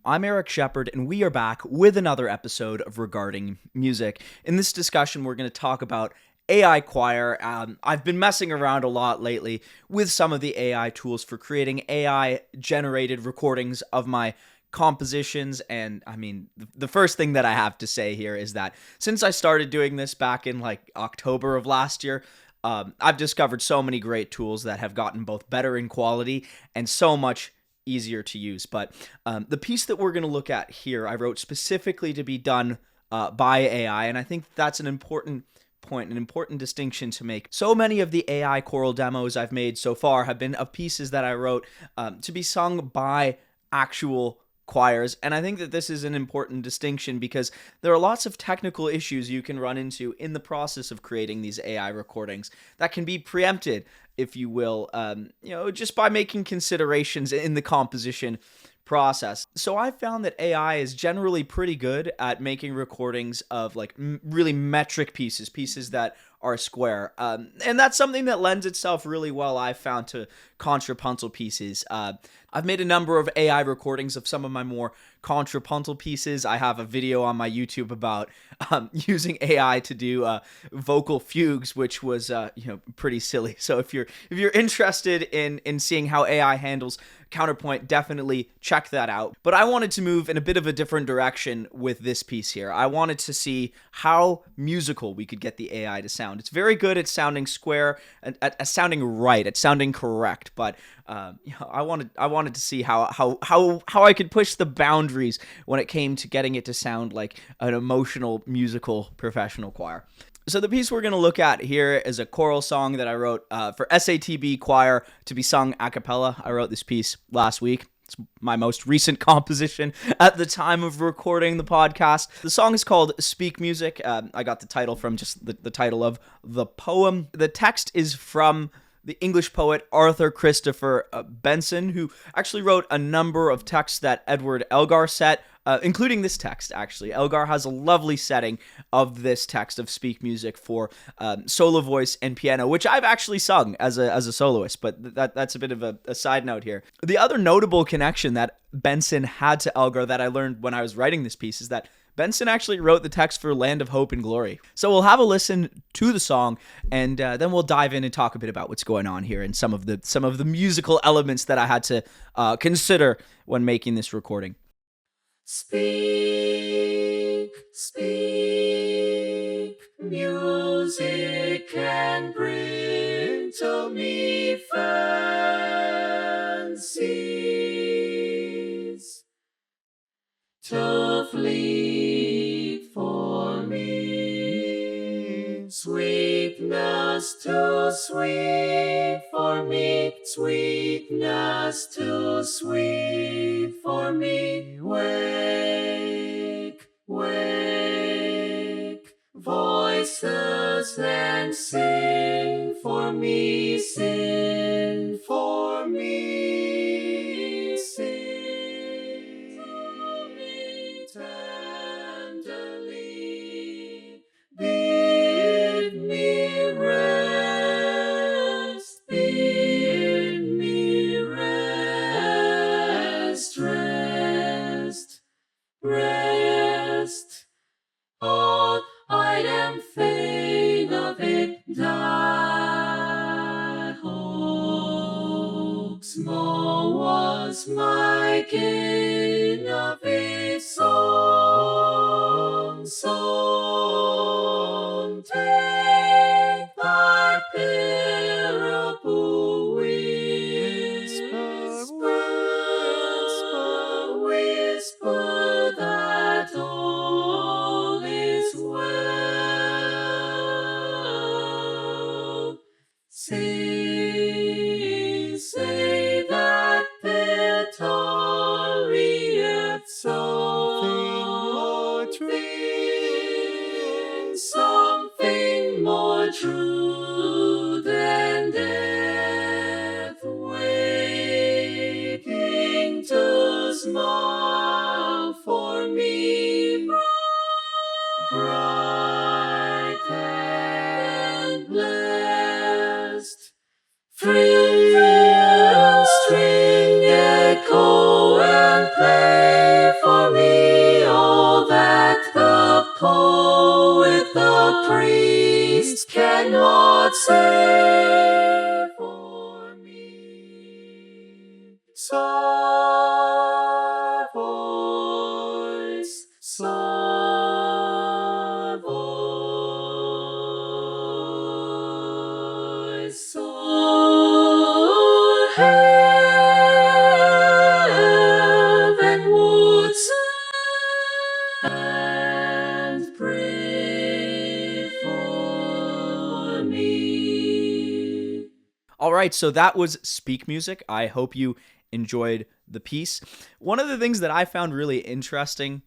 I'm Eric Shepard, and we are back with another episode of Regarding Music. In this discussion, we're going to talk about AI choir. I've been messing around a lot lately with some of the AI tools for creating AI-generated recordings of my compositions, and I mean, the first thing that I have to say here is that since I started doing this back in like October of last year, I've discovered so many great tools that have gotten both better in quality and so much easier to use. But the piece that we're going to look at here, I wrote specifically to be done by AI, and I think that's an important point, an important distinction to make. So many of the AI choral demos I've made so far have been of pieces that I wrote to be sung by actual choirs, and I think that this is an important distinction because there are lots of technical issues you can run into in the process of creating these AI recordings that can be preempted, if you will, just by making considerations in the composition process. So I found that AI is generally pretty good at making recordings of like really metric pieces that are square, and that's something that lends itself really well, I've found, to contrapuntal pieces. I've made a number of AI recordings of some of my more contrapuntal pieces. I have a video on my YouTube about using AI to do vocal fugues, which was pretty silly. So if you're interested in seeing how AI handles counterpoint, definitely check that out. But I wanted to move in a bit of a different direction with this piece here. I wanted to see how musical we could get the AI to sound. It's very good at sounding square, at sounding right, at sounding correct, but I wanted to see how I could push the boundaries when it came to getting it to sound like an emotional, musical, professional choir. So the piece we're going to look at here is a choral song that I wrote for SATB choir to be sung a cappella. I wrote this piece last week. It's my most recent composition at the time of recording the podcast. The song is called Speak Music. I got the title from just the title of the poem. The text is from the English poet Arthur Christopher Benson, who actually wrote a number of texts that Edward Elgar set, including this text, actually. Elgar has a lovely setting of this text of Speak Music for solo voice and piano, which I've actually sung as a soloist, but that's a bit of a side note here. The other notable connection that Benson had to Elgar that I learned when I was writing this piece is that Benson actually wrote the text for Land of Hope and Glory. So we'll have a listen to the song, and then we'll dive in and talk a bit about what's going on here and some of the musical elements that I had to consider when making this recording. Speak, speak, music can bring to me fancies to fleet for me, sweetness too sweet for me, sweetness too sweet for me. Wake, wake, voices, and sing for me, sing for me, sing to me tenderly, bid me rest, bid me rest, rest, rest. Oh, I am fain of it, thy hope small was my gain of it, song, song, take thy parable whisper that all is well. Say that there tarrieth something more true than death, waiting to smile for me, bright and blessed. Frill, string, echo, and play priest cannot save for me. Soft voice, soft voice, so heaven would and pray for me. All right, so that was Speak Music. I hope you enjoyed the piece. One of the things that I found really interesting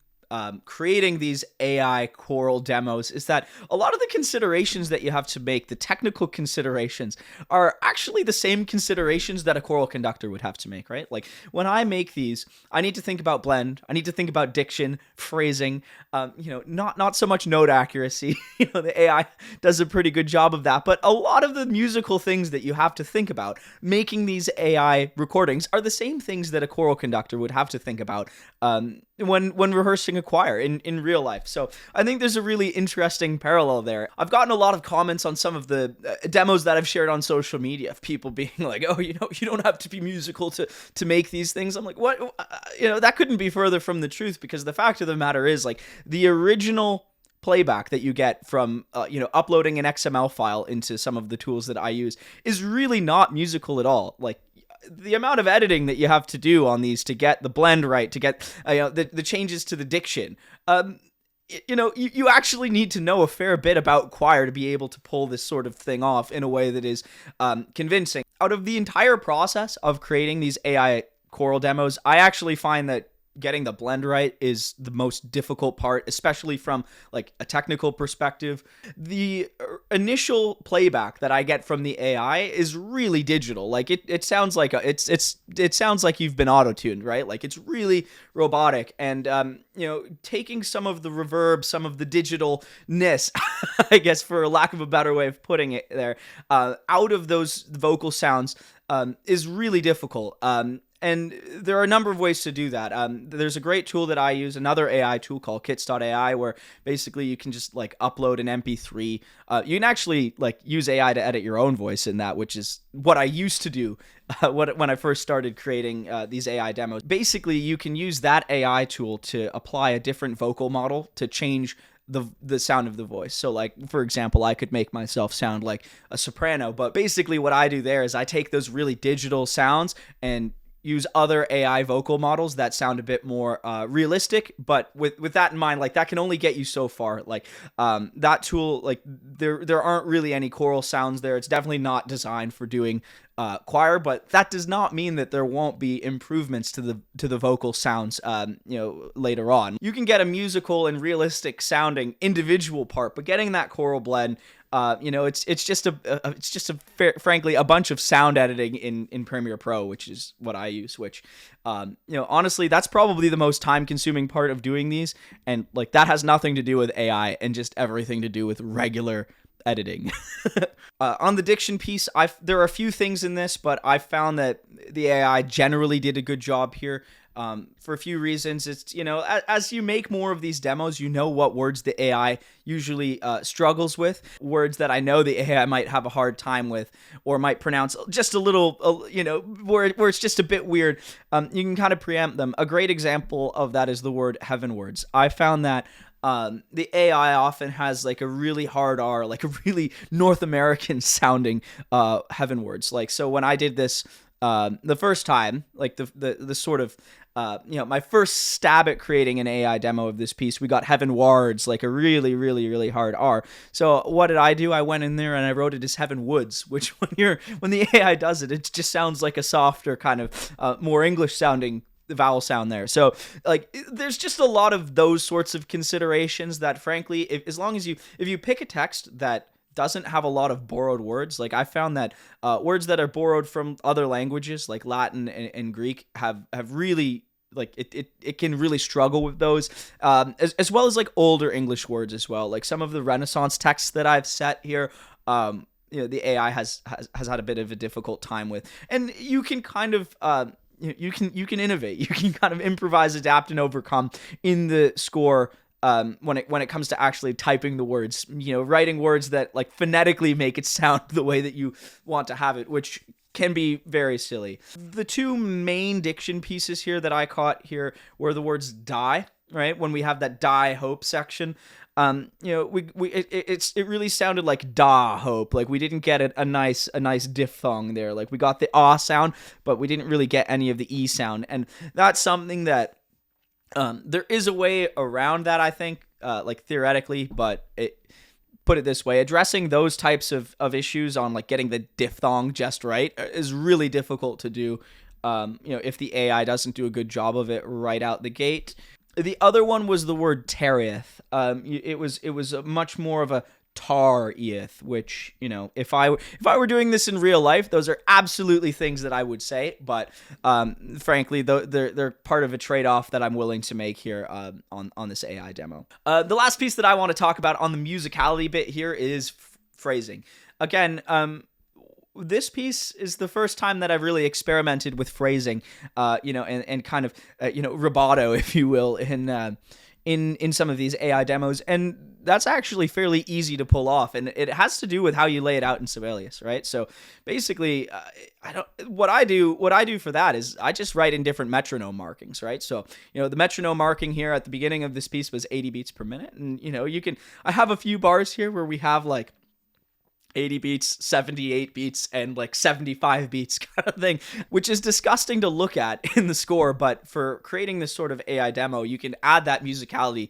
creating these AI choral demos is that a lot of the considerations that you have to make, the technical considerations, are actually the same considerations that a choral conductor would have to make, right? Like when I make these, I need to think about blend, I need to think about diction, phrasing, not so much note accuracy. The AI does a pretty good job of that, but a lot of the musical things that you have to think about making these AI recordings are the same things that a choral conductor would have to think about when rehearsing a choir in real life. So I think there's a really interesting parallel there. I've gotten a lot of comments on some of the demos that I've shared on social media of people being like, oh, you don't have to be musical to make these things. I'm like, what? That couldn't be further from the truth, because the fact of the matter is, like, the original playback that you get from uploading an XML file into some of the tools that I use is really not musical at all. Like, the amount of editing that you have to do on these to get the blend right, to get the changes to the diction, you actually need to know a fair bit about choir to be able to pull this sort of thing off in a way that is convincing. Out of the entire process of creating these AI choral demos, I actually find that getting the blend right is the most difficult part, especially from like a technical perspective. The initial playback that I get from the AI is really digital. Like it sounds like it sounds like you've been auto-tuned, right? Like it's really robotic, and taking some of the reverb, some of the digitalness, I guess for lack of a better way of putting it there, out of those vocal sounds is really difficult. And there are a number of ways to do that. There's a great tool that I use, another AI tool called kits.ai, where basically you can just like upload an MP3. You can actually like use AI to edit your own voice in that, which is what I used to do when I first started creating these AI demos. Basically, you can use that AI tool to apply a different vocal model to change the sound of the voice. So like, for example, I could make myself sound like a soprano, but basically what I do there is I take those really digital sounds and use other AI vocal models that sound a bit more realistic, but with that in mind, like that can only get you so far. Like that tool, like there aren't really any choral sounds there. It's definitely not designed for doing choir, but that does not mean that there won't be improvements to the vocal sounds later on. You can get a musical and realistic sounding individual part, but getting that choral blend, it's just frankly a bunch of sound editing in Premiere Pro, which is what I use, which honestly, that's probably the most time consuming part of doing these, and like that has nothing to do with AI and just everything to do with regular editing. On the diction piece, there are a few things in this, but I found that the AI generally did a good job here. For a few reasons. It's, as you make more of these demos, what words the AI usually struggles with, words that I know the AI might have a hard time with or might pronounce just a little, where it's just a bit weird. You can kind of preempt them. A great example of that is the word heavenwards. I found that the AI often has like a really hard R, like a really North American sounding heavenwards. Like, so when I did this the first time, like the sort of my first stab at creating an AI demo of this piece, we got heavenwards, like a really, really, really hard R. So what did I do? I went in there and I wrote it as heavenwoods, which when the AI does it, it just sounds like a softer kind of more English sounding vowel sound there. So like there's just a lot of those sorts of considerations that frankly, as long as if you pick a text that doesn't have a lot of borrowed words, like I found that words that are borrowed from other languages like Latin and Greek have really, like it can really struggle with those, as well as like older English words as well. Like some of the Renaissance texts that I've set here, the AI has had a bit of a difficult time with, and you can kind of you can innovate, you can kind of improvise, adapt, and overcome in the score when it comes to actually typing the words, writing words that like phonetically make it sound the way that you want to have it, which can be very silly. The two main diction pieces here that I caught here were the words die, right? When we have that die hope section, it really sounded like da hope. Like we didn't get a nice diphthong there. Like we got the ah sound, but we didn't really get any of the e sound. And that's something that there is a way around that, I think, like theoretically, but put it this way, addressing those types of issues on like getting the diphthong just right is really difficult to do. If the AI doesn't do a good job of it right out the gate. The other one was the word tareth. It was a much more of a tar-eth, which, if I were doing this in real life, those are absolutely things that I would say, but frankly, they're part of a trade-off that I'm willing to make here on this AI demo. The last piece that I want to talk about on the musicality bit here is phrasing. Again, this piece is the first time that I've really experimented with phrasing, and kind of, rubato, if you will, in some of these AI demos, and that's actually fairly easy to pull off, and it has to do with how you lay it out in Sibelius, right? So basically, what I do for that is I just write in different metronome markings, right? So the metronome marking here at the beginning of this piece was 80 beats per minute, and I have a few bars here where we have like 80 beats, 78 beats, and like 75 beats kind of thing, which is disgusting to look at in the score. But for creating this sort of AI demo, you can add that musicality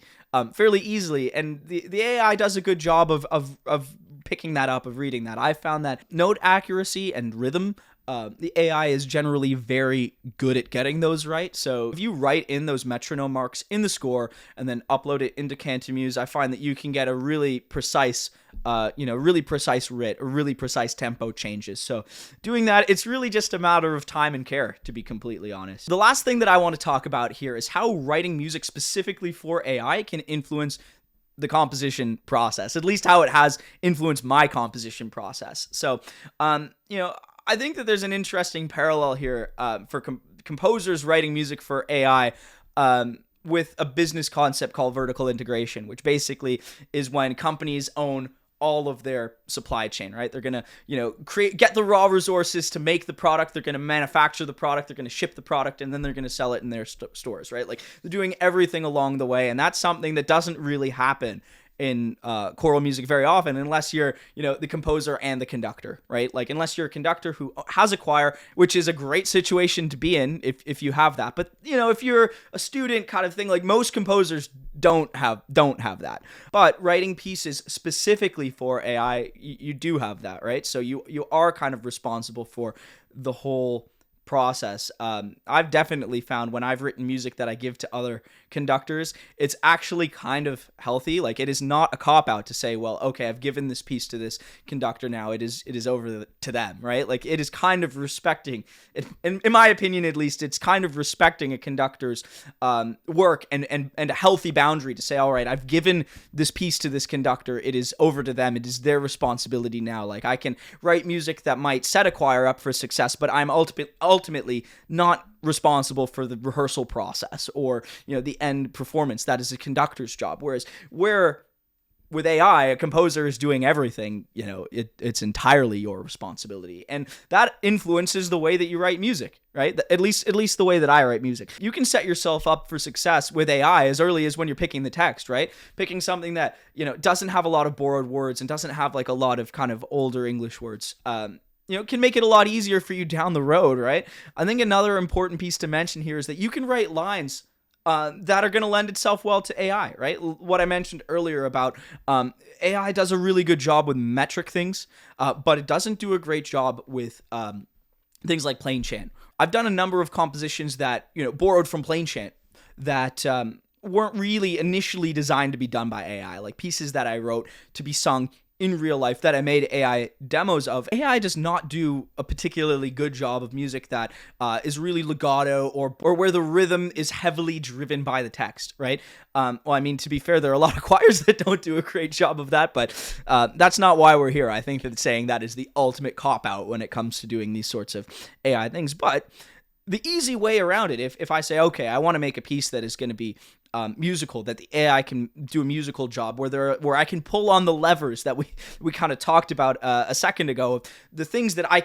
fairly easily. And the AI does a good job of picking that up, of reading that. I found that note accuracy and rhythm, the AI is generally very good at getting those right. So if you write in those metronome marks in the score and then upload it into Cantamuse, I find that you can get a really precise, really precise writ, or really precise tempo changes. So doing that, it's really just a matter of time and care, to be completely honest. The last thing that I want to talk about here is how writing music specifically for AI can influence the composition process, at least how it has influenced my composition process. So, I think that there's an interesting parallel here for composers writing music for AI with a business concept called vertical integration, which basically is when companies own all of their supply chain, right? They're going to, get the raw resources to make the product. They're going to manufacture the product. They're going to ship the product, and then they're going to sell it in their stores, right? Like they're doing everything along the way. And that's something that doesn't really happen in choral music very often, unless you're, the composer and the conductor, right? Like unless you're a conductor who has a choir, which is a great situation to be in if you have that. But if you're a student kind of thing, like most composers don't have that. But writing pieces specifically for AI, you do have that, right? So you are kind of responsible for the whole process. I've definitely found when I've written music that I give to other conductors, it's actually kind of healthy. Like it is not a cop-out to say, well, okay, I've given this piece to this conductor, now it is over to them, right? Like it is kind of respecting it, in my opinion at least, it's kind of respecting a conductor's work and a healthy boundary to say, all right, I've given this piece to this conductor, it is over to them, it is their responsibility now. Like I can write music that might set a choir up for success, but I'm ultimately not responsible for the rehearsal process or the end performance. That is a conductor's job. Whereas with AI, a composer is doing everything. It's entirely your responsibility, and that influences the way that you write music, right? At least the way that I write music. You can set yourself up for success with AI as early as when you're picking the text, right? Picking something that doesn't have a lot of borrowed words and doesn't have like a lot of kind of older English words. Can make it a lot easier for you down the road, right? I think another important piece to mention here is that you can write lines that are going to lend itself well to AI, right? What I mentioned earlier about AI does a really good job with metric things, but it doesn't do a great job with things like plain chant. I've done a number of compositions that, borrowed from plain chant that weren't really initially designed to be done by AI, like pieces that I wrote to be sung in real life that I made AI demos of. AI does not do a particularly good job of music that is really legato or where the rhythm is heavily driven by the text, right? To be fair, there are a lot of choirs that don't do a great job of that, but that's not why we're here. I think that saying that is the ultimate cop-out when it comes to doing these sorts of AI things. But the easy way around it, if I say, okay, I want to make a piece that is going to be musical, that the AI can do a musical job, where I can pull on the levers that we kind of talked about a second ago, the things that I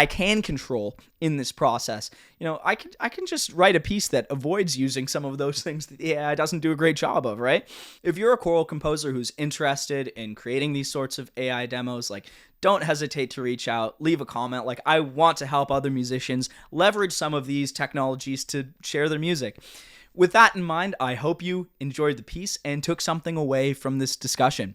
can control in this process. I can just write a piece that avoids using some of those things that the AI doesn't do a great job of, right? If you're a choral composer who's interested in creating these sorts of AI demos, like, don't hesitate to reach out, leave a comment. Like, I want to help other musicians leverage some of these technologies to share their music. With that in mind, I hope you enjoyed the piece and took something away from this discussion.